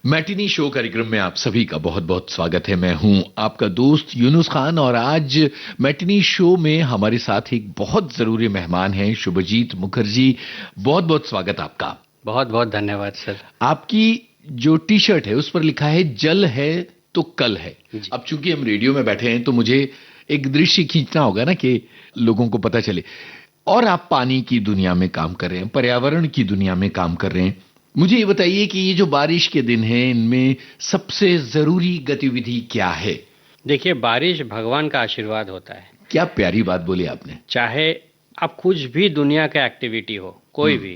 Matinee show कार्यक्रम में आप सभी का बहुत बहुत स्वागत है। मैं हूं आपका दोस्त यूनुस खान और आज मैटिनी शो में हमारे साथ एक बहुत जरूरी मेहमान हैं शुभजीत मुखर्जी। बहुत बहुत स्वागत आपका। बहुत बहुत धन्यवाद सर। आपकी जो टी शर्ट है उस पर लिखा है जल है तो कल है। जी। अब चूंकि हम रेडियो में बैठे हैं तो मुझे एक दृश्य खींचना होगा ना कि लोगों को पता चले। और आप पानी की दुनिया में काम कर रहे हैं, पर्यावरण की दुनिया में काम कर रहे हैं। मुझे ये बताइए कि ये जो बारिश के दिन हैं इनमें सबसे जरूरी गतिविधि क्या है? देखिए, बारिश भगवान का आशीर्वाद होता है। क्या प्यारी बात बोली आपने। चाहे आप कुछ भी दुनिया का एक्टिविटी हो, कोई भी,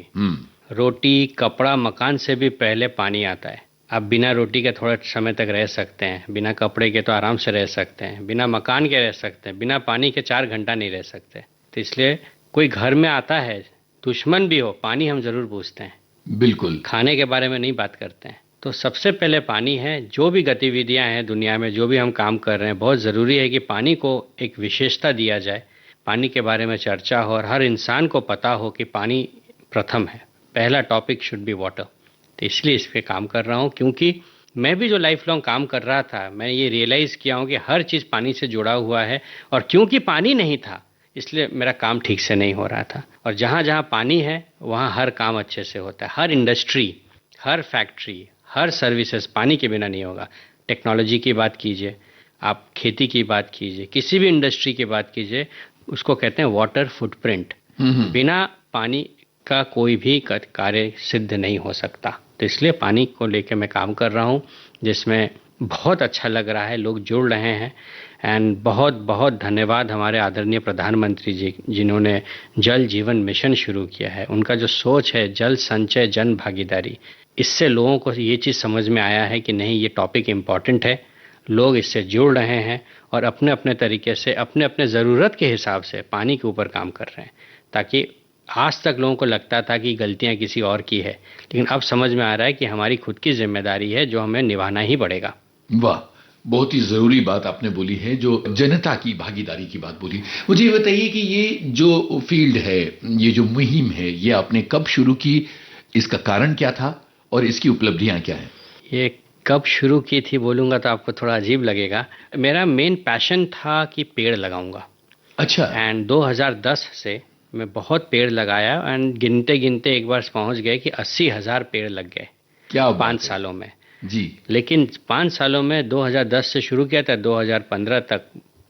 रोटी कपड़ा मकान से भी पहले पानी आता है। आप बिना रोटी के थोड़ा समय तक रह सकते हैं, बिना कपड़े के तो आराम से रह सकते हैं, बिना मकान के रह सकते हैं, बिना पानी के 4 घंटा नहीं रह सकते। तो इसलिए कोई घर में आता है, दुश्मन भी हो, पानी हम जरूर पूछते हैं। बिल्कुल। खाने के बारे में नहीं बात करते हैं। तो सबसे पहले पानी है। जो भी गतिविधियां हैं दुनिया में, जो भी हम काम कर रहे हैं, बहुत ज़रूरी है कि पानी को एक विशेषता दिया जाए, पानी के बारे में चर्चा हो और हर इंसान को पता हो कि पानी प्रथम है। पहला टॉपिक शुड बी वाटर। तो इसलिए इस पर काम कर रहा हूँ, क्योंकि मैं भी जो लाइफ लॉन्ग काम कर रहा था, मैं ये रियलाइज़ किया हूँ कि हर चीज़ पानी से जुड़ा हुआ है। और क्योंकि पानी नहीं था इसलिए मेरा काम ठीक से नहीं हो रहा था। और जहाँ जहाँ पानी है वहाँ हर काम अच्छे से होता है। हर इंडस्ट्री, हर फैक्ट्री, हर सर्विसेज पानी के बिना नहीं होगा। टेक्नोलॉजी की बात कीजिए, आप खेती की बात कीजिए, किसी भी इंडस्ट्री की बात कीजिए, उसको कहते हैं वाटर फुटप्रिंट। बिना पानी का कोई भी कार्य सिद्ध नहीं हो सकता। तो इसलिए पानी को लेकर मैं काम कर रहा हूँ, जिसमें बहुत अच्छा लग रहा है, लोग जुड़ रहे हैं। एंड बहुत बहुत धन्यवाद हमारे आदरणीय प्रधानमंत्री जी, जिन्होंने जल जीवन मिशन शुरू किया है। उनका जो सोच है जल संचय जन भागीदारी, इससे लोगों को ये चीज़ समझ में आया है कि नहीं, ये टॉपिक इम्पॉर्टेंट है। लोग इससे जुड़ रहे हैं और अपने अपने तरीके से, अपने अपने ज़रूरत के हिसाब से पानी के ऊपर काम कर रहे हैं। ताकि आज तक लोगों को लगता था कि गलतियां किसी और की है, लेकिन अब समझ में आ रहा है कि हमारी खुद की जिम्मेदारी है, जो हमें निभाना ही पड़ेगा। वाह, बहुत ही जरूरी बात आपने बोली है, जो जनता की भागीदारी की बात बोली। मुझे ये बताइए कि ये जो फील्ड है, ये जो मुहिम है, ये आपने कब शुरू की, इसका कारण क्या था और इसकी उपलब्धियां क्या हैं? ये कब शुरू की थी बोलूँगा तो आपको थोड़ा अजीब लगेगा। मेरा मेन पैशन था कि पेड़ लगाऊंगा। अच्छा। एंड 2010 से मैं बहुत पेड़ लगाया एंड गिनते गिनते एक बार पहुंच गए कि 80,000 पेड़ लग गए। क्या 5 सालों में जी। लेकिन 5 सालों में 2010 से शुरू किया था, 2015 तक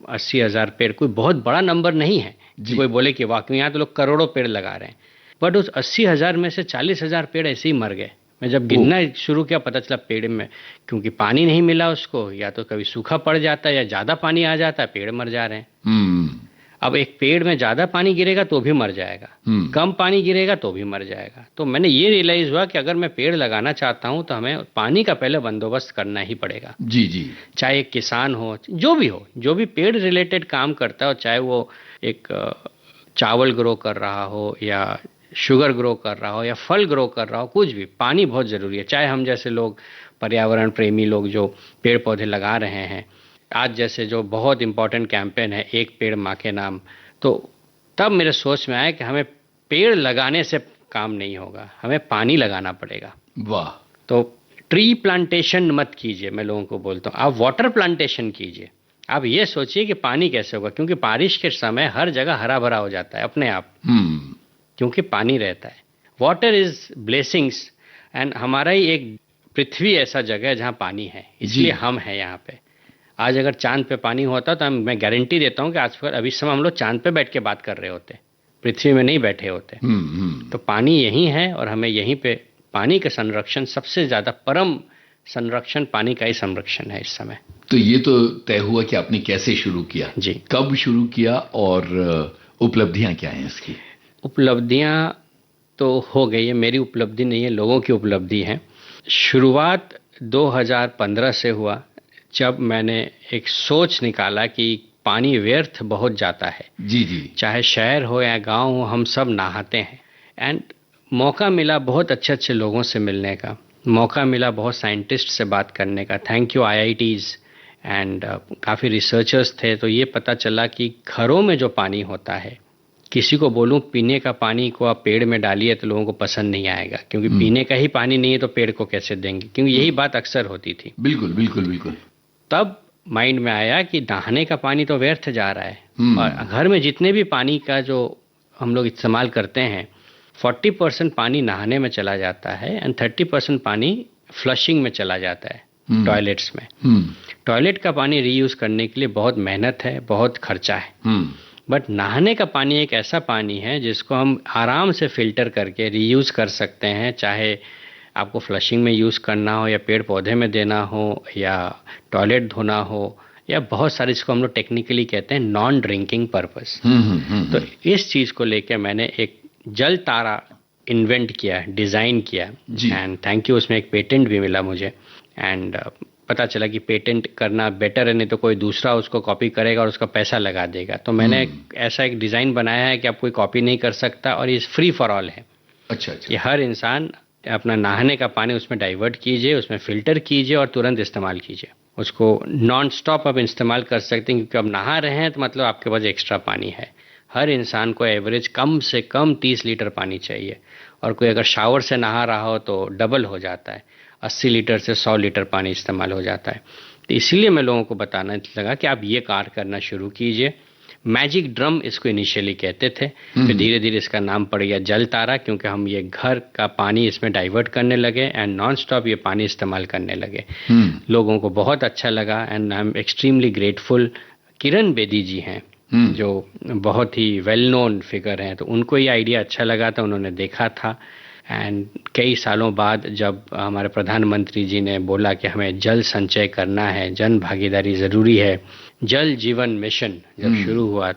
80,000 पेड़ कोई बहुत बड़ा नंबर नहीं है कि कोई बोले कि वाकई यहाँ तो लोग करोड़ों पेड़ लगा रहे हैं। बट उस 80,000 में से 40,000 पेड़ ऐसे ही मर गए। मैं जब गिनना शुरू किया पता चला पेड़ में, क्योंकि पानी नहीं मिला उसको, या तो कभी सूखा पड़ जाता है या ज़्यादा पानी आ जाता है, पेड़ मर जा रहे हैं। अब एक पेड़ में ज़्यादा पानी गिरेगा तो भी मर जाएगा, कम पानी गिरेगा तो भी मर जाएगा। तो मैंने ये रियलाइज़ हुआ कि अगर मैं पेड़ लगाना चाहता हूँ तो हमें पानी का पहले बंदोबस्त करना ही पड़ेगा। जी जी। चाहे एक किसान हो, जो भी हो, जो भी पेड़ रिलेटेड काम करता हो, चाहे वो एक चावल ग्रो कर रहा हो या शुगर ग्रो कर रहा हो या फल ग्रो कर रहा हो, कुछ भी, पानी बहुत ज़रूरी है। चाहे हम जैसे लोग पर्यावरण प्रेमी लोग जो पेड़ पौधे लगा रहे हैं, आज जैसे जो बहुत इम्पोर्टेंट कैंपेन है एक पेड़ माँ के नाम, तो तब मेरे सोच में आया कि हमें पेड़ लगाने से काम नहीं होगा, हमें पानी लगाना पड़ेगा। वाह। तो ट्री प्लांटेशन मत कीजिए, मैं लोगों को बोलता हूँ, आप वाटर प्लांटेशन कीजिए। आप ये सोचिए कि पानी कैसे होगा, क्योंकि बारिश के समय हर जगह हरा भरा हो जाता है अपने आप, क्योंकि पानी रहता है। Water is blessings. एंड हमारा ही एक पृथ्वी ऐसा जगह है जहाँ पानी है, इसलिए हम हैं यहाँ पे। आज अगर चांद पे पानी होता तो मैं गारंटी देता हूँ कि आज अभी समय हम लोग चांद पे बैठ के बात कर रहे होते, पृथ्वी में नहीं बैठे होते। तो पानी यही है और हमें यहीं पे पानी का संरक्षण, सबसे ज्यादा परम संरक्षण पानी का ही संरक्षण है इस समय। तो ये तो तय हुआ कि आपने कैसे शुरू किया जी, कब शुरू किया और उपलब्धियां क्या हैं इसकी? उपलब्धियां तो हो गई है, मेरी उपलब्धि नहीं है, लोगों की उपलब्धि है। शुरुआत 2015 से हुआ, जब मैंने एक सोच निकाला कि पानी व्यर्थ बहुत जाता है। जी जी। चाहे शहर हो या गांव हो, हम सब नहाते हैं। एंड मौका मिला बहुत अच्छे अच्छे लोगों से मिलने का, मौका मिला बहुत साइंटिस्ट से बात करने का, थैंक यू IITs। एंड काफ़ी रिसर्चर्स थे। तो ये पता चला कि घरों में जो पानी होता है, किसी को बोलूं पीने का पानी को आप पेड़ में डालिए तो लोगों को पसंद नहीं आएगा, क्योंकि पीने का ही पानी नहीं है तो पेड़ को कैसे देंगे, क्योंकि यही बात अक्सर होती थी। बिल्कुल बिल्कुल बिल्कुल। तब माइंड में आया कि नहाने का पानी तो व्यर्थ जा रहा है, और घर में जितने भी पानी का जो हम लोग इस्तेमाल करते हैं 40% पानी नहाने में चला जाता है एंड 30% पानी फ्लशिंग में चला जाता है टॉयलेट्स में। टॉयलेट का पानी रीयूज करने के लिए बहुत मेहनत है, बहुत खर्चा है, बट नहाने का पानी एक ऐसा पानी है जिसको हम आराम से फिल्टर करके रीयूज कर सकते हैं, चाहे आपको फ्लशिंग में यूज़ करना हो या पेड़ पौधे में देना हो या टॉयलेट धोना हो या बहुत सारे, इसको हम लोग टेक्निकली कहते हैं नॉन ड्रिंकिंग पर्पस। तो इस चीज़ को लेकर मैंने एक जल तारा इन्वेंट किया, डिज़ाइन किया, एंड थैंक यू, उसमें एक पेटेंट भी मिला मुझे। एंड पता चला कि पेटेंट करना बेटर है, नहीं तो कोई दूसरा उसको कॉपी करेगा और उसका पैसा लगा देगा। तो मैंने ऐसा एक डिज़ाइन बनाया है कि आप कोई कॉपी नहीं कर सकता, और ये फ्री फॉर ऑल है। अच्छा अच्छा। कि हर इंसान अपना नहाने का पानी उसमें डाइवर्ट कीजिए, उसमें फ़िल्टर कीजिए और तुरंत इस्तेमाल कीजिए। उसको नॉन स्टॉप आप इस्तेमाल कर सकते हैं, क्योंकि अब नहा रहे हैं तो मतलब आपके पास एक्स्ट्रा पानी है। हर इंसान को एवरेज कम से कम 30 लीटर पानी चाहिए, और कोई अगर शावर से नहा रहा हो तो डबल हो जाता है, 80 लीटर से 100 लीटर पानी इस्तेमाल हो जाता है। तो इसीलिए मैं लोगों को बताना लगा कि आप ये कार्य करना शुरू कीजिए। मैजिक ड्रम इसको इनिशियली कहते थे, फिर धीरे धीरे इसका नाम पड़ गया जल तारा, क्योंकि हम ये घर का पानी इसमें डाइवर्ट करने लगे एंड नॉन स्टॉप ये पानी इस्तेमाल करने लगे। लोगों को बहुत अच्छा लगा and I am extremely grateful. Kiran Bedi ji हैं जो बहुत ही वेल नोन फिगर हैं, तो उनको ये आइडिया अच्छा लगा था, उन्होंने देखा था। एंड कई सालों बाद जब हमारे प्रधानमंत्री जी ने बोला कि हमें जल संचय करना है, जन भागीदारी ज़रूरी है, जल जीवन मिशन जब शुरू हुआ,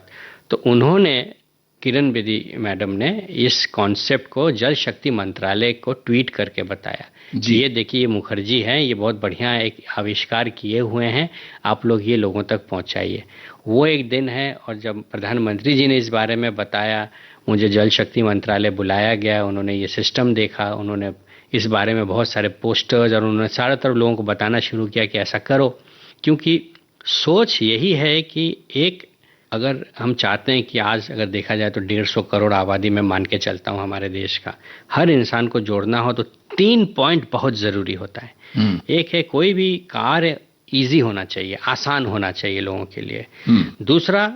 तो उन्होंने, किरण बेदी मैडम ने इस कॉन्सेप्ट को जल शक्ति मंत्रालय को ट्वीट करके बताया। ये देखिए, ये मुखर्जी हैं, ये बहुत बढ़िया एक आविष्कार किए हुए हैं, आप लोग ये लोगों तक पहुंचाइए। वो एक दिन है, और जब प्रधानमंत्री जी ने इस बारे में बताया, मुझे जल शक्ति मंत्रालय बुलाया गया, उन्होंने ये सिस्टम देखा, उन्होंने इस बारे में बहुत सारे पोस्टर्स और उन्होंने सारे तरफ लोगों को बताना शुरू किया कि ऐसा करो। क्योंकि सोच यही है कि एक, अगर हम चाहते हैं कि आज अगर देखा जाए तो 150 करोड़ आबादी में मान के चलता हूँ हमारे देश का, हर इंसान को जोड़ना हो तो 3 पॉइंट बहुत ज़रूरी होता है। एक है कोई भी कार्य ईजी होना चाहिए, आसान होना चाहिए लोगों के लिए। दूसरा,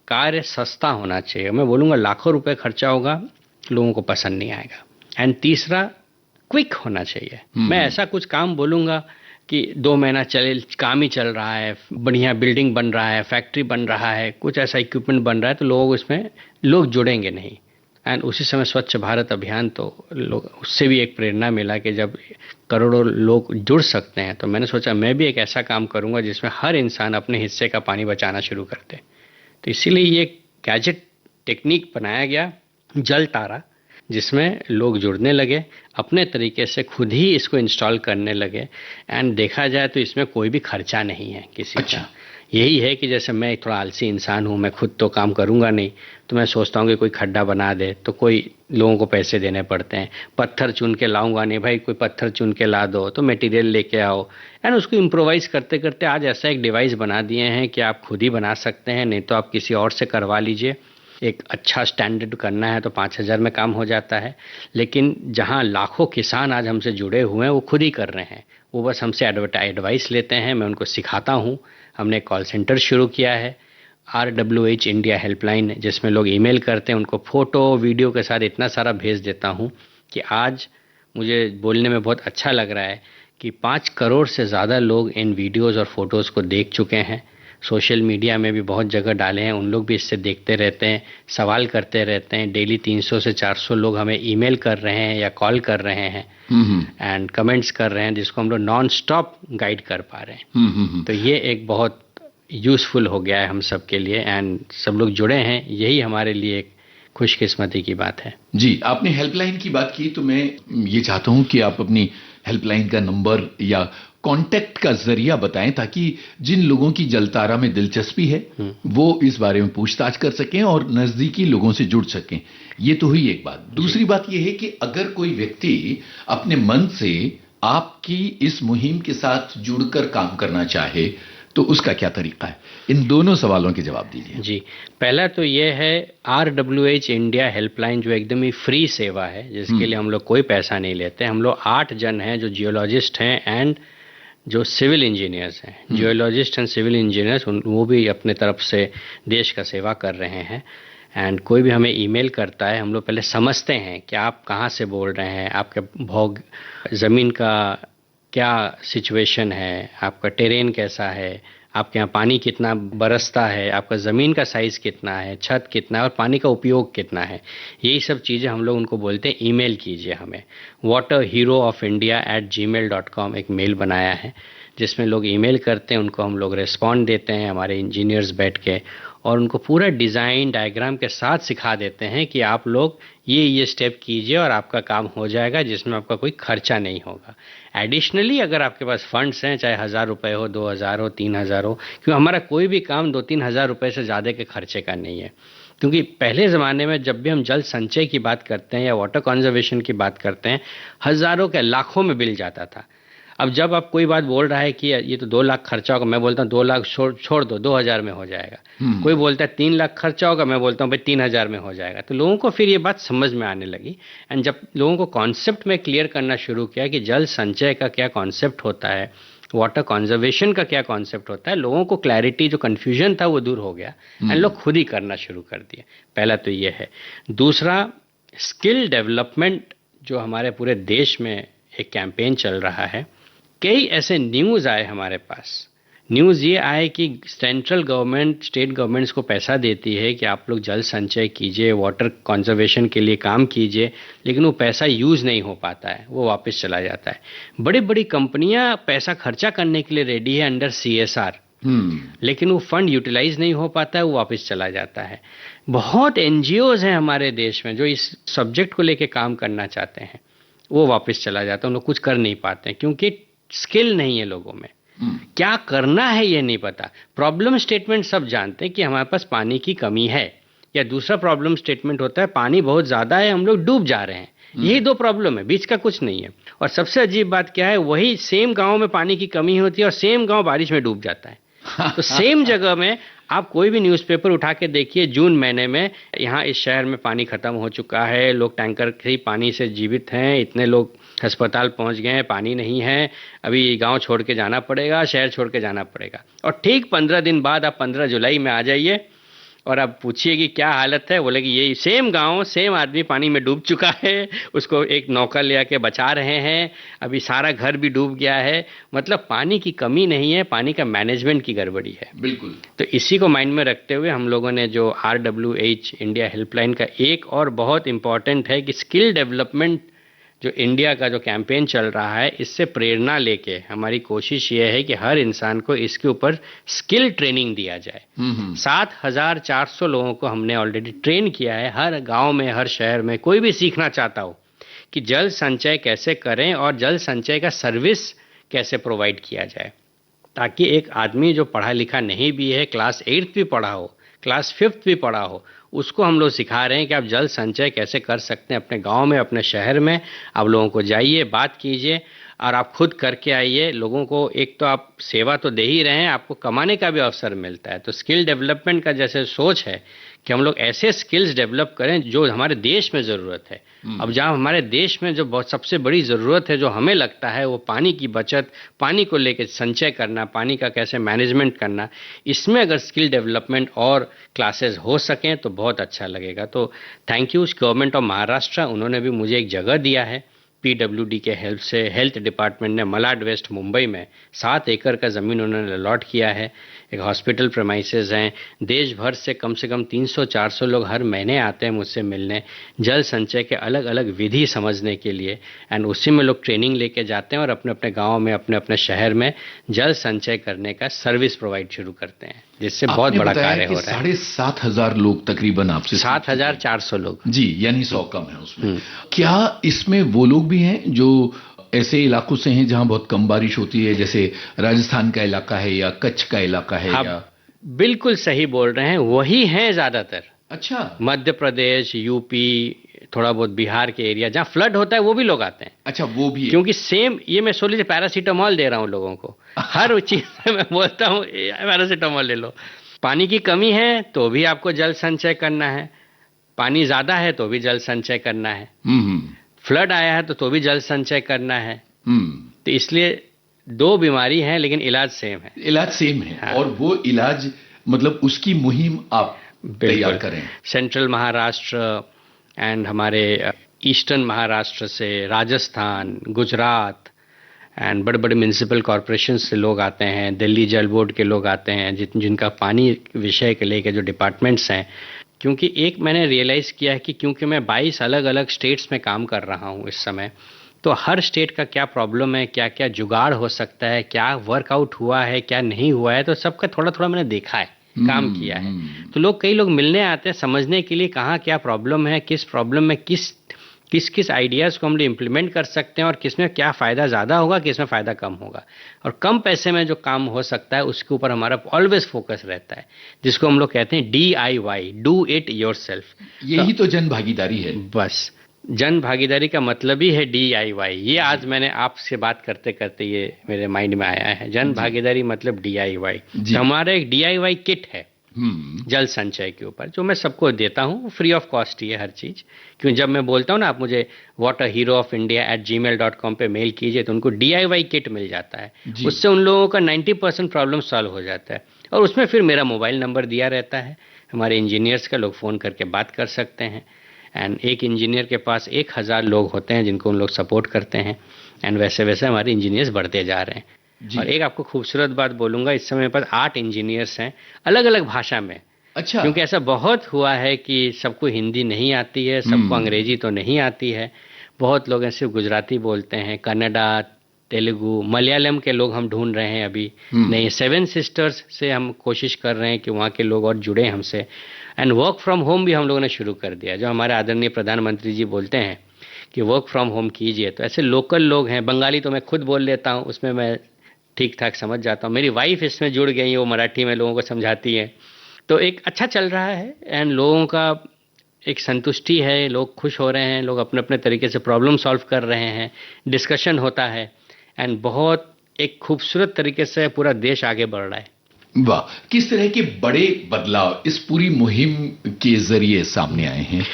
कार्य सस्ता होना चाहिए, मैं बोलूँगा लाखों रुपए खर्चा होगा, लोगों को पसंद नहीं आएगा। एंड तीसरा, क्विक होना चाहिए। मैं ऐसा कुछ काम बोलूँगा कि 2 महीना चले, काम ही चल रहा है, बढ़िया बिल्डिंग बन रहा है, फैक्ट्री बन रहा है, कुछ ऐसा इक्विपमेंट बन रहा है, तो लोग उसमें जुड़ेंगे नहीं। एंड उसी समय स्वच्छ भारत अभियान, तो लोग, उससे भी एक प्रेरणा मिला कि जब करोड़ों लोग जुड़ सकते हैं, तो मैंने सोचा मैं भी एक ऐसा काम करूंगा जिसमें हर इंसान अपने हिस्से का पानी बचाना शुरू कर दे। तो इसीलिए ये गैजेट टेक्निक बनाया गया जल तारा, जिसमें लोग जुड़ने लगे, अपने तरीके से खुद ही इसको इंस्टॉल करने लगे। एंड देखा जाए तो इसमें कोई भी खर्चा नहीं है किसी का। यही है कि जैसे मैं थोड़ा आलसी इंसान हूँ, मैं खुद तो काम करूँगा नहीं, तो मैं सोचता हूँ कि कोई खड्डा बना दे, तो कोई लोगों को पैसे देने पड़ते हैं। पत्थर चुन के लाऊंगा नहीं, भाई कोई पत्थर चुन के ला दो, तो मटेरियल लेके आओ, एंड उसको इम्प्रोवाइज़ करते करते आज ऐसा एक डिवाइस बना दिए हैं कि आप खुद ही बना सकते हैं, नहीं तो आप किसी और से करवा लीजिए। एक अच्छा स्टैंडर्ड करना है तो 5,000 में काम हो जाता है। लेकिन जहाँ लाखों किसान आज हमसे जुड़े हुए हैं, वो खुद ही कर रहे हैं, वो बस हमसे एडवाइस लेते हैं, मैं उनको सिखाता हूँ। हमने कॉल सेंटर शुरू किया है, RWH इंडिया हेल्पलाइन, जिसमें लोग ईमेल करते हैं, उनको फ़ोटो वीडियो के साथ इतना सारा भेज देता हूँ कि आज मुझे बोलने में बहुत अच्छा लग रहा है कि 5 करोड़ से ज़्यादा लोग इन वीडियोज़ और फोटोज़ को देख चुके हैं। सोशल मीडिया में भी बहुत जगह डाले हैं, उन लोग भी इससे देखते रहते हैं, सवाल करते रहते हैं। डेली 300 से 400 लोग हमें ईमेल कर रहे हैं या कॉल कर रहे हैं एंड कमेंट्स कर रहे हैं, जिसको हम लोग नॉन स्टॉप गाइड कर पा रहे हैं। तो ये एक बहुत यूज़फुल हो गया है हम सब के लिए, एंड सब लोग जुड़े हैं, यही हमारे लिए एक खुशकिस्मती की बात है। जी, आपने हेल्पलाइन की बात की, तो मैं ये चाहता हूँ कि आप अपनी हेल्पलाइन का नंबर या कांटेक्ट का जरिया बताएं, ताकि जिन लोगों की जलतारा में दिलचस्पी है वो इस बारे में पूछताछ कर सकें और नजदीकी लोगों से जुड़ सकें। ये तो हुई एक बात। दूसरी बात ये है कि अगर कोई व्यक्ति अपने मन से आपकी इस मुहिम के साथ जुड़कर काम करना चाहे, तो उसका क्या तरीका है? इन दोनों सवालों के जवाब दीजिए। जी, पहला तो ये है RWH इंडिया हेल्पलाइन, जो एकदम ही फ्री सेवा है, जिसके लिए हम लोग कोई पैसा नहीं लेते। हम लोग 8 जन हैं जो जियोलॉजिस्ट हैं एंड जो सिविल इंजीनियर्स हैं, जियोलॉजिस्ट एंड सिविल इंजीनियर्स, वो भी अपने तरफ से देश का सेवा कर रहे हैं। एंड कोई भी हमें ईमेल करता है, हम लोग पहले समझते हैं कि आप कहाँ से बोल रहे हैं, आपके भौग ज़मीन का क्या सिचुएशन है, आपका टेरेन कैसा है, आपके यहाँ पानी कितना बरसता है, आपका ज़मीन का साइज़ कितना है, छत कितना है और पानी का उपयोग कितना है। यही सब चीज़ें हम लोग उनको बोलते हैं ईमेल कीजिए हमें। waterheroofIndia@gmail.com एक मेल बनाया है जिसमें लोग ईमेल करते हैं, उनको हम लोग रिस्पॉन्ड देते हैं, हमारे इंजीनियर्स बैठ के, और उनको पूरा डिज़ाइन डायग्राम के साथ सिखा देते हैं कि आप लोग ये स्टेप कीजिए और आपका काम हो जाएगा, जिसमें आपका कोई खर्चा नहीं होगा। एडिशनली अगर आपके पास फंड्स हैं, चाहे 1,000 रुपये हो, 2,000 हो, 3,000 हो, क्योंकि हमारा कोई भी काम 2-3 हज़ार रुपये से ज़्यादा के खर्चे का नहीं है। क्योंकि पहले ज़माने में जब भी हम जल संचय की बात करते हैं या वाटर कंजर्वेशन की बात करते हैं, हज़ारों के लाखों में बिल जाता था। अब जब आप कोई बात बोल रहा है कि ये तो 2 लाख खर्चा होगा, मैं बोलता हूँ 2 लाख छोड़ दो, 2,000 में हो जाएगा। कोई बोलता है 3 लाख खर्चा होगा, मैं बोलता हूँ भाई 3,000 में हो जाएगा। तो लोगों को फिर ये बात समझ में आने लगी। एंड जब लोगों को कॉन्सेप्ट में क्लियर करना शुरू किया कि जल संचय का क्या कॉन्सेप्ट होता है, वाटर कंजर्वेशन का क्या कॉन्सेप्ट होता है, लोगों को क्लैरिटी, जो कन्फ्यूजन था वो दूर हो गया एंड लोग खुद ही करना शुरू कर दिए। पहला तो ये है। दूसरा, स्किल डेवलपमेंट, जो हमारे पूरे देश में एक कैंपेन चल रहा है। कई ऐसे न्यूज़ आए हमारे पास। न्यूज़ ये आए कि सेंट्रल गवर्नमेंट स्टेट गवर्नमेंट्स को पैसा देती है कि आप लोग जल संचय कीजिए, वाटर कंजर्वेशन के लिए काम कीजिए, लेकिन वो पैसा यूज़ नहीं हो पाता है, वो वापस चला जाता है। बड़ी बड़ी कंपनियां पैसा खर्चा करने के लिए रेडी है अंडर CSR, लेकिन वो फंड यूटिलाइज नहीं हो पाता है, वो वापस चला जाता है। बहुत NGOs हैं हमारे देश में जो इस सब्जेक्ट को लेके काम करना चाहते हैं, वो वापस चला जाता है। उन लोग कुछ कर नहीं पाते हैं क्योंकि स्किल नहीं है लोगों में। क्या करना है ये नहीं पता। प्रॉब्लम स्टेटमेंट सब जानते हैं कि हमारे पास पानी की कमी है, या दूसरा प्रॉब्लम स्टेटमेंट होता है पानी बहुत ज़्यादा है, हम लोग डूब जा रहे हैं। यही 2 प्रॉब्लम है, बीच का कुछ नहीं है। और सबसे अजीब बात क्या है, वही सेम गांव में पानी की कमी होती है और सेम गांव बारिश में डूब जाता है। तो सेम जगह में आप कोई भी न्यूज़पेपर उठा के देखिए, जून महीने में यहाँ इस शहर में पानी खत्म हो चुका है, लोग टैंकर से ही पानी से जीवित हैं, इतने लोग अस्पताल पहुँच गए हैं, पानी नहीं है, अभी गांव छोड़ के जाना पड़ेगा, शहर छोड़ के जाना पड़ेगा। और ठीक 15 दिन बाद आप 15 जुलाई में आ जाइए और आप पूछिए कि क्या हालत है, बोले कि ये सेम गांव, सेम आदमी पानी में डूब चुका है, उसको एक नौका ले आके बचा रहे हैं, अभी सारा घर भी डूब गया है। मतलब पानी की कमी नहीं है, पानी का मैनेजमेंट की गड़बड़ी है। बिल्कुल। तो इसी को माइंड में रखते हुए हम लोगों ने जो RWH इंडिया हेल्पलाइन का एक और बहुत इंपॉर्टेंट है कि स्किल डेवलपमेंट, जो इंडिया का जो कैंपेन चल रहा है, इससे प्रेरणा लेके हमारी कोशिश ये है कि हर इंसान को इसके ऊपर स्किल ट्रेनिंग दिया जाए। 7,400 लोगों को हमने ऑलरेडी ट्रेन किया है, हर गांव में, हर शहर में। कोई भी सीखना चाहता हो कि जल संचय कैसे करें और जल संचय का सर्विस कैसे प्रोवाइड किया जाए, ताकि एक आदमी जो पढ़ा लिखा नहीं भी है, क्लास 8th भी पढ़ा हो, क्लास 5th भी पढ़ा हो, उसको हम लोग सिखा रहे हैं कि आप जल संचय कैसे कर सकते हैं अपने गांव में, अपने शहर में। आप लोगों को जाइए, बात कीजिए और आप खुद करके आइए। लोगों को एक तो आप सेवा तो दे ही रहे हैं, आपको कमाने का भी अवसर मिलता है। तो स्किल डेवलपमेंट का जैसे सोच है कि हम लोग ऐसे स्किल्स डेवलप करें जो हमारे देश में ज़रूरत है। अब जहाँ हमारे देश में जो बहुत सबसे बड़ी ज़रूरत है, जो हमें लगता है, वो पानी की बचत, पानी को लेकर संचय करना, पानी का कैसे मैनेजमेंट करना, इसमें अगर स्किल डेवलपमेंट और क्लासेस हो सकें तो बहुत अच्छा लगेगा। तो thank you government of Maharashtra, उन्होंने भी मुझे एक जगह दिया है PWD के हेल्प से। हेल्थ डिपार्टमेंट ने मलाड वेस्ट मुंबई में 7 एकड़ का ज़मीन उन्होंने अलॉट किया है। एक हॉस्पिटल प्रेमाइसेस हैं। देश भर से कम 300-400 लोग हर महीने आते हैं मुझसे मिलने, जल संचय के अलग अलग विधि समझने के लिए। एंड उसी में लोग ट्रेनिंग लेके जाते हैं और अपने अपने गाँव में, अपने अपने शहर में जल संचय करने का सर्विस प्रोवाइड शुरू करते हैं, जिससे बहुत बड़ा कार्य हो रहा है। 7,500 लोग तकरीबन आपसे 7,400 लोग जी, यानी 100 कम है उसमें। क्या इसमें वो लोग भी हैं जो ऐसे इलाकों से हैं जहां बहुत कम बारिश होती है, जैसे राजस्थान का इलाका है या कच्छ का इलाका है? या बिल्कुल सही बोल रहे हैं, वही हैं ज्यादातर। अच्छा। मध्य प्रदेश, यूपी, थोड़ा बहुत बिहार के एरिया जहाँ फ्लड होता है वो भी लोग आते हैं। अच्छा, वो भी है। क्योंकि सेम ये मैं सोच लीजिए पैरासीटामोल दे रहा हूँ लोगों को, हर चीज में मैं बोलता हूँ पैरासीटामोल ले लो। पानी की कमी है तो भी आपको जल संचय करना है, पानी ज्यादा है तो भी जल संचय करना है, फ्लड आया है तो भी जल संचय करना है। तो इसलिए दो बीमारी है लेकिन इलाज सेम है। इलाज सेम है। हाँ। और वो इलाज मतलब उसकी मुहिम आप तैयार करें। सेंट्रल महाराष्ट्र एंड हमारे ईस्टर्न महाराष्ट्र से, राजस्थान, गुजरात एंड बड़े बड़े म्यूनिसिपल कॉरपोरेशन से लोग आते हैं, दिल्ली जल बोर्ड के लोग आते हैं, जिनका पानी विषय के लेके जो डिपार्टमेंट्स हैं। क्योंकि एक मैंने रियलाइज़ किया है कि क्योंकि मैं 22 अलग अलग स्टेट्स में काम कर रहा हूँ इस समय, तो हर स्टेट का क्या प्रॉब्लम है, क्या क्या जुगाड़ हो सकता है, क्या वर्कआउट हुआ है, क्या नहीं हुआ है, तो सबका थोड़ा थोड़ा मैंने देखा है, काम किया है। तो कई लोग मिलने आते हैं समझने के लिए कहाँ क्या प्रॉब्लम है, किस प्रॉब्लम में किस आइडियाज़ को हम लोग इम्प्लीमेंट कर सकते हैं और किस में क्या फ़ायदा ज़्यादा होगा, किस में फ़ायदा कम होगा, और कम पैसे में जो काम हो सकता है उसके ऊपर हमारा ऑलवेज फोकस रहता है, जिसको हम लोग कहते हैं DIY, डू इट योरसेल्फ। यही तो जन भागीदारी है। बस जन भागीदारी का मतलब ही है DIY। ये आज मैंने आपसे बात करते करते ये मेरे माइंड में आया है, जन भागीदारी मतलब DIY। तो हमारा एक DIY किट है जल संचय के ऊपर, जो मैं सबको देता हूँ, फ्री ऑफ कॉस्ट ही है हर चीज़। क्योंकि जब मैं बोलता हूँ ना आप मुझे waterheroofIndia@gmail.com पे मेल कीजिए तो उनको DIY किट मिल जाता है, उससे उन लोगों का 90% प्रॉब्लम सॉल्व हो जाता है। और उसमें फिर मेरा मोबाइल नंबर दिया रहता है, हमारे इंजीनियर्स का, लोग फ़ोन करके बात कर सकते हैं। एंड एक इंजीनियर के पास 1000 लोग होते हैं जिनको उन लोग सपोर्ट करते हैं, एंड वैसे वैसे हमारे इंजीनियर्स बढ़ते जा रहे हैं। और एक आपको खूबसूरत बात बोलूँगा, इस समय मेरे पास 8 इंजीनियर्स हैं अलग अलग भाषा में। अच्छा। क्योंकि ऐसा बहुत हुआ है कि सबको हिंदी नहीं आती है, सबको अंग्रेजी तो नहीं आती है, बहुत लोग हैं सिर्फ गुजराती बोलते हैं, कन्नड़ा, तेलुगु, मलयालम के लोग हम ढूंढ रहे हैं अभी। नहीं, 7 सिस्टर्स से हम कोशिश कर रहे हैं कि वहाँ के लोग और जुड़े हमसे। एंड वर्क फ्रॉम होम भी हम लोगों ने शुरू कर दिया, जो हमारे आदरणीय प्रधानमंत्री जी बोलते हैं कि वर्क फ्रॉम होम कीजिए। तो ऐसे लोकल लोग हैं, बंगाली तो मैं खुद बोल लेता हूँ, उसमें मैं ठीक ठाक समझ जाता हूँ, मेरी वाइफ इसमें जुड़ गई है, वो मराठी में लोगों को समझाती है। तो एक अच्छा चल रहा है एंड लोगों का एक संतुष्टि है, लोग खुश हो रहे हैं, लोग अपने अपने तरीके से प्रॉब्लम सॉल्व कर रहे हैं, डिस्कशन होता है एंड बहुत एक खूबसूरत तरीके से पूरा देश आगे बढ़ रहा है। वाह, किस तरह के बड़े बदलाव इस पूरी मुहिम के जरिए सामने आए हैं।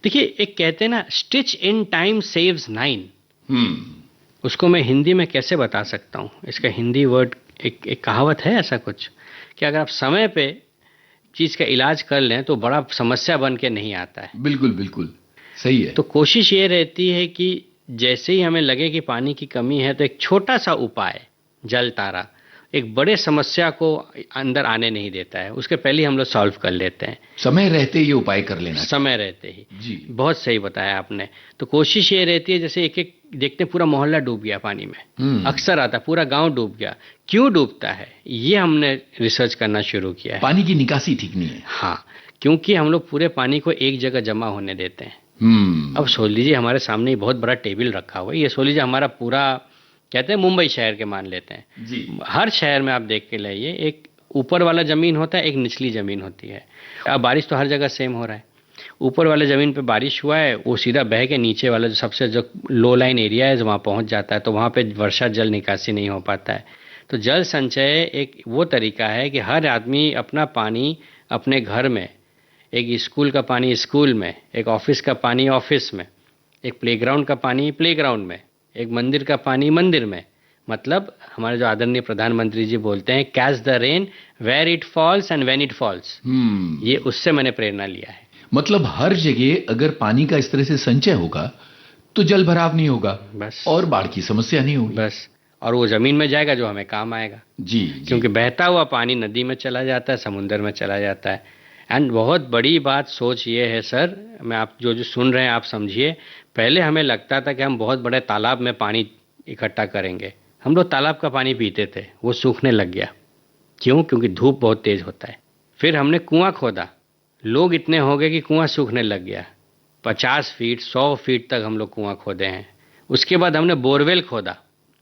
देखिए, एक कहते हैं ना, स्टिच इन टाइम सेव्स 9। उसको मैं हिंदी में कैसे बता सकता हूँ, इसका हिंदी वर्ड एक कहावत है ऐसा कुछ, कि अगर आप समय पे चीज़ का इलाज कर लें तो बड़ा समस्या बन के नहीं आता है। बिल्कुल बिल्कुल सही है। तो कोशिश ये रहती है कि जैसे ही हमें लगे कि पानी की कमी है तो एक छोटा सा उपाय, जल तारा, एक बड़े समस्या को अंदर आने नहीं देता है, उसके पहले हम लोग सॉल्व कर लेते हैं। समय रहते ही ये उपाय कर लेना, समय रहते ही। जी, बहुत सही बताया आपने। तो कोशिश ये रहती है, जैसे एक देखते पूरा मोहल्ला डूब गया पानी में, अक्सर आता पूरा गांव डूब गया, क्यों डूबता है, ये हमने रिसर्च करना शुरू किया है। पानी की निकासी ठीक नहीं है। हाँ, क्योंकि हम लोग पूरे पानी को एक जगह जमा होने देते हैं। अब सोच लीजिए हमारे सामने बहुत बड़ा टेबल रखा हुआ है, ये सोच लीजिए हमारा पूरा, कहते हैं मुंबई शहर के मान लेते हैं जी। हर शहर में आप देख के लाइए, एक ऊपर वाला जमीन होता है, एक निचली जमीन होती है। अब बारिश तो हर जगह सेम हो रहा है, ऊपर वाले ज़मीन पे बारिश हुआ है, वो सीधा बह के नीचे वाला जो लो लाइन एरिया है वहाँ पहुँच जाता है, तो वहाँ पे वर्षा जल निकासी नहीं हो पाता है। तो जल संचय एक वो तरीका है कि हर आदमी अपना पानी अपने घर में, एक स्कूल का पानी स्कूल में, एक ऑफिस का पानी ऑफिस में, एक प्लेग्राउंड का पानी प्लेग्राउंड में, एक मंदिर का पानी मंदिर में। मतलब हमारे जो आदरणीय प्रधानमंत्री जी बोलते हैं, catch the rain where it falls and when it falls. ये उससे मैंने प्रेरणा लिया है। मतलब हर जगह अगर पानी का इस तरह से संचय होगा तो जल भराव नहीं होगा, बस, और बाढ़ की समस्या नहीं होगी, बस, और वो जमीन में जाएगा जो हमें काम आएगा। जी, क्योंकि बहता हुआ पानी नदी में चला जाता है, समुंदर में चला जाता है। एंड बहुत बड़ी बात सोच ये है सर, मैं आप जो सुन रहे हैं आप समझिए, पहले हमें लगता था कि हम बहुत बड़े तालाब में पानी इकट्ठा करेंगे, हम लोग तालाब का पानी पीते थे, वो सूखने लग गया। क्यों? क्योंकि धूप बहुत तेज होता है। फिर हमने कुआं खोदा, लोग इतने हो गए कि कुआं सूखने लग गया, 50 फीट 100 फीट तक हम लोग कुआं खोदे हैं। उसके बाद हमने बोरवेल खोदा,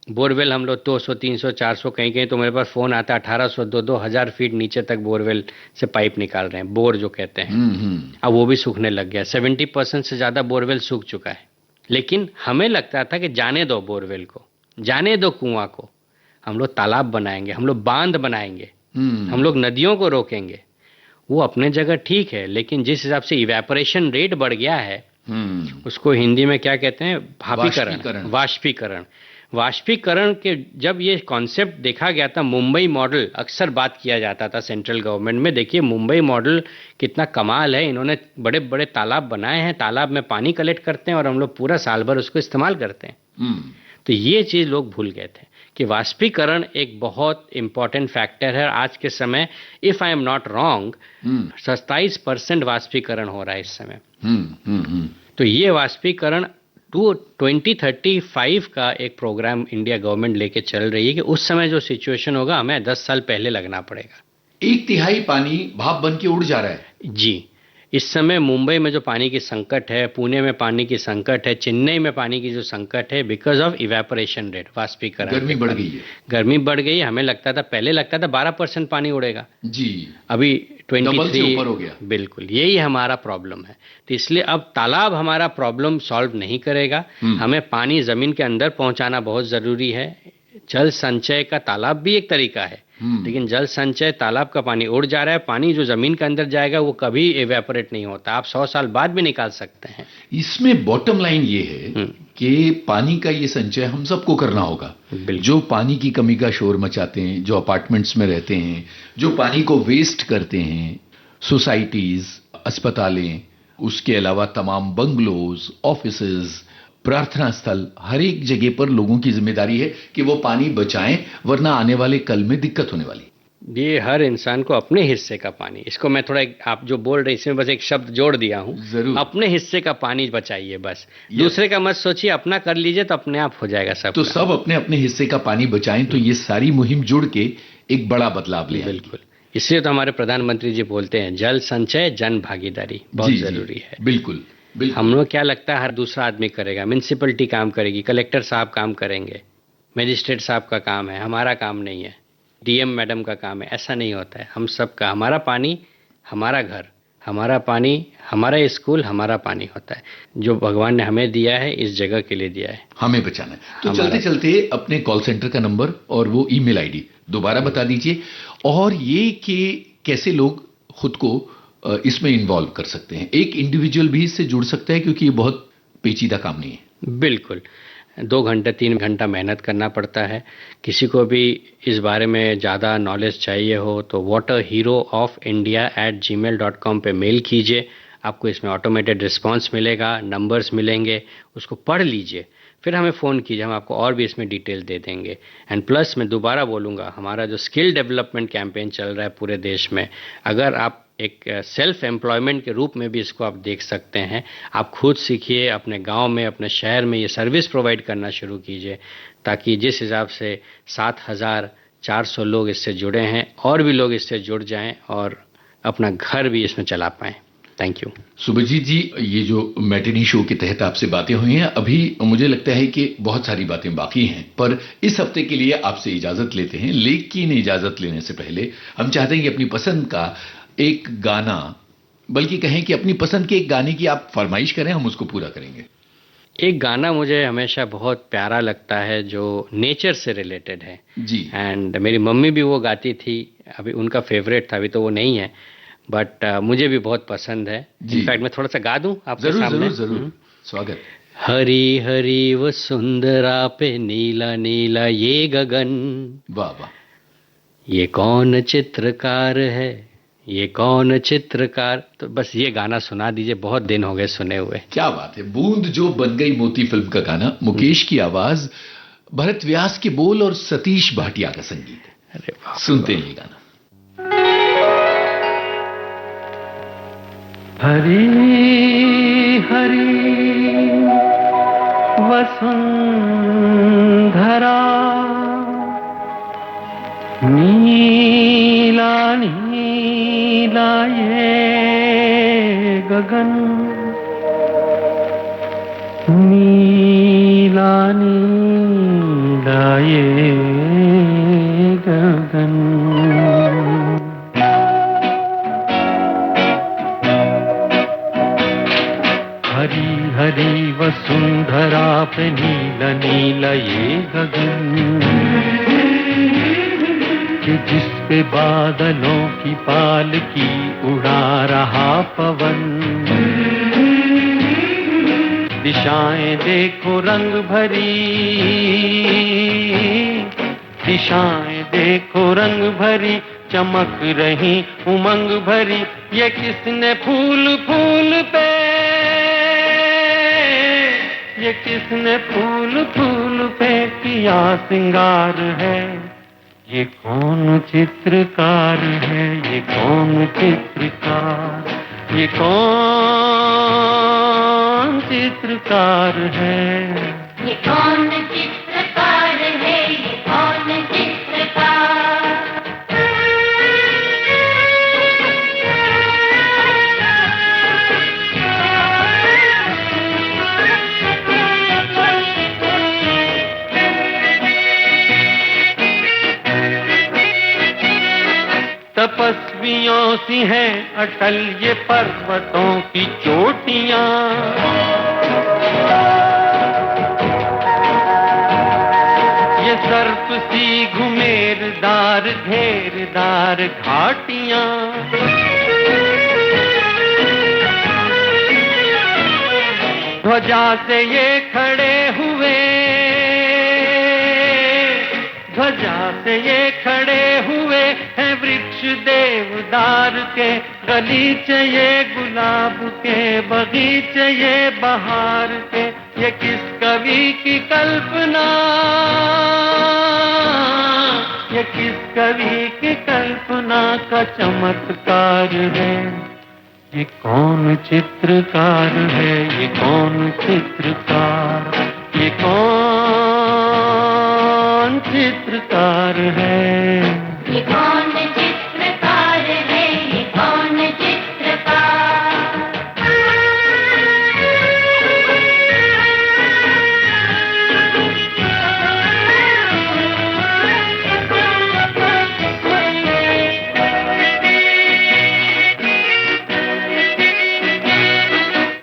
बोरवेल हम लोग 200, 300, 400, कहीं कहीं तो मेरे पास फ़ोन आता है 1800, 2,000 फीट नीचे तक बोरवेल से पाइप निकाल रहे हैं, बोर जो कहते हैं। अब वो भी सूखने लग गया, 70% से ज़्यादा बोरवेल सूख चुका है। लेकिन हमें लगता था कि जाने दो बोरवेल को, जाने दो कुआं को, हम लोग तालाब बनाएंगे, हम लोग बांध बनाएंगे, हम लोग नदियों को रोकेंगे। वो अपने जगह ठीक है, लेकिन जिस हिसाब से इवेपोरेशन रेट बढ़ गया है, उसको हिंदी में क्या कहते हैं, भापीकरण, वाष्पीकरण। वाष्पीकरण के जब ये कॉन्सेप्ट देखा गया था, मुंबई मॉडल अक्सर बात किया जाता था सेंट्रल गवर्नमेंट में। देखिए मुंबई मॉडल कितना कमाल है, इन्होंने बड़े बड़े तालाब बनाए हैं, तालाब में पानी कलेक्ट करते हैं और हम लोग पूरा साल भर उसको इस्तेमाल करते हैं। तो ये चीज़ लोग भूल गए थे कि वाष्पीकरण एक बहुत इंपॉर्टेंट फैक्टर है। आज के समय if I am not wrong 27% वाष्पीकरण हो रहा है इस समय। तो ये वाष्पीकरण 2035 का एक प्रोग्राम इंडिया गवर्नमेंट लेके चल रही है कि उस समय जो सिचुएशन होगा हमें 10 साल पहले लगना पड़ेगा। 1/3 पानी भाप बन के उड़ जा रहा है। जी, इस समय मुंबई में जो पानी की संकट है, पुणे में पानी की संकट है, चेन्नई में पानी की जो संकट है, बिकॉज ऑफ इवेपोरेशन रेट, वाष्पीकरण। गर्मी बढ़ गई है। गर्मी बढ़ गई है। हमें लगता था, पहले लगता था 12% पानी उड़ेगा जी, अभी 23 डबल से ऊपर हो गया। बिल्कुल, यही हमारा प्रॉब्लम है। तो इसलिए अब तालाब हमारा प्रॉब्लम सॉल्व नहीं करेगा। हमें पानी जमीन के अंदर पहुंचाना बहुत जरूरी है। जल संचय का तालाब भी एक तरीका है, लेकिन जल संचय, तालाब का पानी उड़ जा रहा है, पानी जो जमीन के अंदर जाएगा वो कभी इवेपोरेट नहीं होता, आप 100 साल बाद भी निकाल सकते हैं। इसमें बॉटम लाइन ये है कि पानी का ये संचय हम सबको करना होगा। जो पानी की कमी का शोर मचाते हैं, जो अपार्टमेंट्स में रहते हैं, जो पानी को वेस्ट करते हैं, सोसाइटीज, अस्पतालें, उसके अलावा तमाम बंगलोज, ऑफिसेज, प्रार्थना स्थल, हर एक जगह पर लोगों की जिम्मेदारी है कि वो पानी बचाएं, वरना आने वाले कल में दिक्कत होने वाली। ये हर इंसान को अपने हिस्से का पानी, इसको मैं थोड़ा आप जो बोल रहे इसमें बस एक शब्द जोड़ दिया हूं, जरूर। अपने हिस्से का पानी बचाइए बस, दूसरे का मत सोचिए, अपना कर लीजिए तो अपने आप हो जाएगा सब। तो सब अपने अपने हिस्से का पानी बचाएं, तो ये सारी मुहिम जुड़ के एक बड़ा बदलाव ले आएगी। बिल्कुल, इसलिए तो हमारे प्रधानमंत्री जी बोलते हैं जल संचय जन भागीदारी बहुत जरूरी है। बिल्कुल, बिल्कुल। हम लोग क्या लगता है हर दूसरा आदमी करेगा, म्युनिसिपैलिटी काम करेगी, कलेक्टर साहब काम करेंगे, मजिस्ट्रेट साहब का काम है, हमारा काम नहीं है, डीएम मैडम का काम है, ऐसा नहीं होता है। हम सबका, हमारा पानी हमारा घर, हमारा पानी हमारा स्कूल, हमारा पानी होता है जो भगवान ने हमें दिया है, इस जगह के लिए दिया है, हमें बचाना है। तो चलते चलते अपने कॉल सेंटर का नंबर और वो ईमेल आईडी दोबारा बता दीजिए, और ये कि कैसे लोग खुद को इसमें इन्वॉल्व कर सकते हैं। एक इंडिविजुअल भी इससे जुड़ सकता है, क्योंकि ये बहुत पेचीदा काम नहीं है। बिल्कुल, 2 घंटे 3 घंटा मेहनत करना पड़ता है। किसी को भी इस बारे में ज़्यादा नॉलेज चाहिए हो तो waterheroofIndia@gmail.com पे मेल कीजिए, आपको इसमें ऑटोमेटेड रिस्पांस मिलेगा, नंबर्स मिलेंगे, उसको पढ़ लीजिए, फिर हमें फ़ोन कीजिए, हम आपको और भी इसमें डिटेल दे देंगे। एंड प्लस मैं दोबारा बोलूँगा, हमारा जो स्किल डेवलपमेंट कैंपेन चल रहा है पूरे देश में, अगर आप एक सेल्फ एम्प्लॉयमेंट के रूप में भी इसको आप देख सकते हैं। आप खुद सीखिए, अपने गांव में, अपने शहर में ये सर्विस प्रोवाइड करना शुरू कीजिए, ताकि जिस हिसाब से 7,400 लोग इससे जुड़े हैं, और भी लोग इससे जुड़ जाएं और अपना घर भी इसमें चला पाएं। Thank you. सुभजीत जी, ये जो मैटिनी शो के तहत आपसे बातें हुई हैं, अभी मुझे लगता है कि बहुत सारी बातें बाकी हैं, पर इस हफ्ते के लिए आपसे इजाजत लेते हैं। लेकिन इजाजत लेने से पहले हम चाहते हैं कि अपनी पसंद का एक गाना, बल्कि कहें कि अपनी पसंद के एक गाने की आप फरमाइश करें, हम उसको पूरा करेंगे। एक गाना मुझे हमेशा बहुत प्यारा लगता है जो नेचर से रिलेटेड है जी, एंड मेरी मम्मी भी वो गाती थी, अभी उनका फेवरेट था, अभी तो वो नहीं है, बट मुझे भी बहुत पसंद है। इनफैक्ट मैं थोड़ा सा गा दूं आपके सामने। जरूर, स्वागत। हरी हरी वसुंधरा पे नीला नीला ये गगन, वाह वाह, ये कौन चित्रकार है, ये कौन चित्रकार। तो बस ये गाना सुना दीजिए, बहुत दिन हो गए सुने हुए। क्या बात है। बूंद जो बन गई मोती फिल्म का गाना, मुकेश की आवाज, भरत व्यास के बोल और सतीश भाटिया का संगीत। अरे वाह, सुनते हैं ये गाना। हरी हरी वसुंधरा, नीला नीला ये गगन, नीला नीला लाए गगन। हरी हरी वसुंधरा पे नीला नीला ये गगन, कि जिस पे बादलों की पालकी उड़ा रहा पवन। दिशाएं देखो रंग भरी, दिशाएं देखो रंग भरी, चमक रही उमंग भरी। ये किसने फूल फूल पे, ये किसने फूल फूल पे किया सिंगार है। ये कौन चित्रकार है, ये कौन चित्रकार, ये कौन चित्रकार है। ये कौन चित्रकार है, ये कौन चित्रकार। तपस्वियों सी हैं अटल ये पर्वतों की चोटियां। ये सर्प सी घुमेरदार घेरदार घाटियां। ध्वजा से ये खड़े हुए, ध्वजा से ये खड़े हुए हैं वृक्ष देवदार के। गलीचे ये गुलाब के, बगीचे ये बहार के। ये किस कवि की कल्पना, ये किस कवि की कल्पना का चमत्कार है। ये कौन चित्रकार है, ये कौन चित्रकार, ये कौन चित्रकार है। ये कौन चित्रकार है, ये कौन चित्रकार।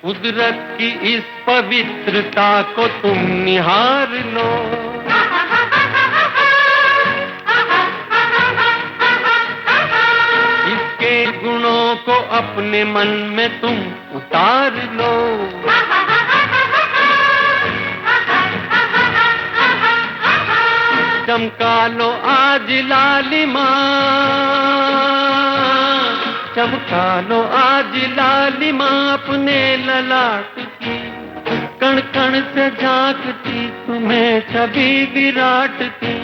कुदरत की इस पवित्रता को तुम निहार लो। इसके गुणों को अपने मन में तुम उतार लो। चमका लो आज लालिमा, चमका लो आज लालिमा अपने ललाट की। कण कण से झांकती तुम्हें छवि विराट की।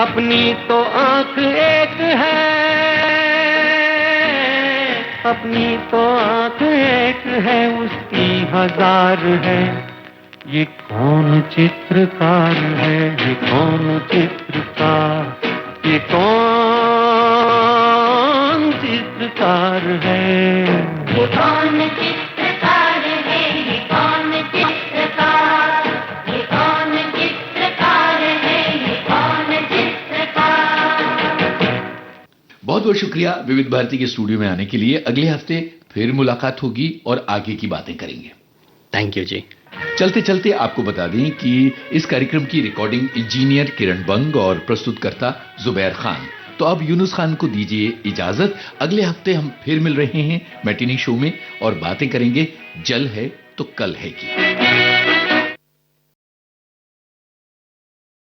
अपनी तो आंख एक है, अपनी तो आंख एक है, उसकी हजार है। ये कौन चित्रकार है, ये कौन चित्रकार, ये कौन चित्रकार है। ये कौन चित्रकार है, ये कौन चित्रकार। ये कौन चित्रकार है, ये कौन चित्रकार। बहुत बहुत शुक्रिया विविध भारती के स्टूडियो में आने के लिए। अगले हफ्ते फिर मुलाकात होगी और आगे की बातें करेंगे। थैंक यू जी। चलते चलते आपको बता दें कि इस कार्यक्रम की रिकॉर्डिंग इंजीनियर किरण बंग और प्रस्तुतकर्ता जुबैर खान। तो अब यूनुस खान को दीजिए इजाजत। अगले हफ्ते हम फिर मिल रहे हैं मैटिनी शो में और बातें करेंगे जल है तो कल है की।